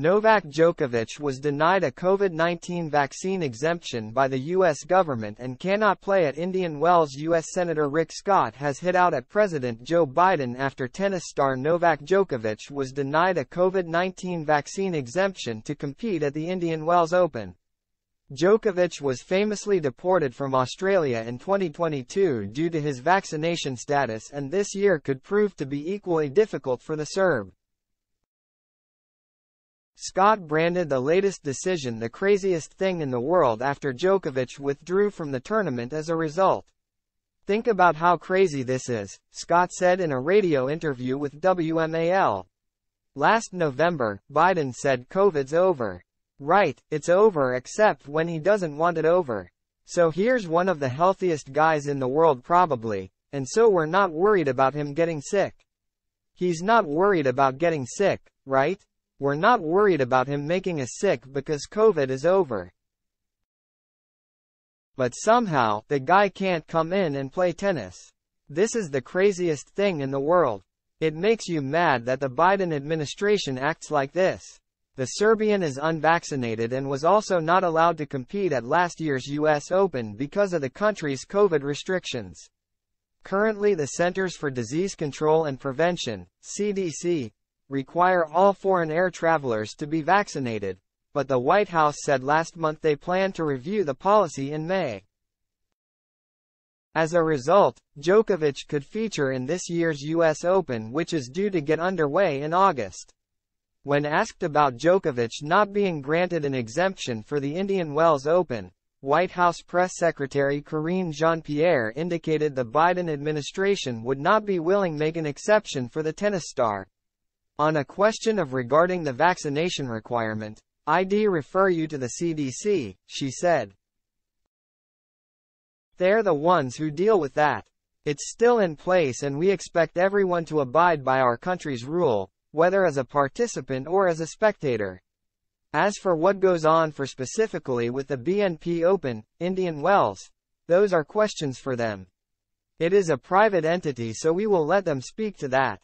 Novak Djokovic was denied a COVID-19 vaccine exemption by the U.S. government and cannot play at Indian Wells. U.S. Senator Rick Scott has hit out at President Joe Biden after tennis star Novak Djokovic was denied a COVID-19 vaccine exemption to compete at the Indian Wells Open. Djokovic was famously deported from Australia in 2022 due to his vaccination status, and this year could prove to be equally difficult for the Serb. Scott branded the latest decision the craziest thing in the world after Djokovic withdrew from the tournament as a result. "Think about how crazy this is," Scott said in a radio interview with WMAL. Last November, Biden said COVID's over. Right, it's over except when he doesn't want it over. So here's one of the healthiest guys in the world probably, and so we're not worried about him getting sick. He's not worried about getting sick, right? We're not worried about him making us sick because COVID is over. But somehow, the guy can't come in and play tennis. This is the craziest thing in the world. It makes you mad that the Biden administration acts like this. The Serbian is unvaccinated and was also not allowed to compete at last year's U.S. Open because of the country's COVID restrictions. Currently, the Centers for Disease Control and Prevention, CDC, require all foreign air travelers to be vaccinated, but the White House said last month they plan to review the policy in May. As a result, Djokovic could feature in this year's U.S. Open, which is due to get underway in August. When asked about Djokovic not being granted an exemption for the Indian Wells Open, White House Press Secretary Karine Jean-Pierre indicated the Biden administration would not be willing to make an exception for the tennis star. On a question of regarding the vaccination requirement, "I'd refer you to the CDC," she said. "They're the ones who deal with that. It's still in place and we expect everyone to abide by our country's rule, whether as a participant or as a spectator. As for what goes on for specifically with the BNP Open, Indian Wells, those are questions for them. It is a private entity, so we will let them speak to that."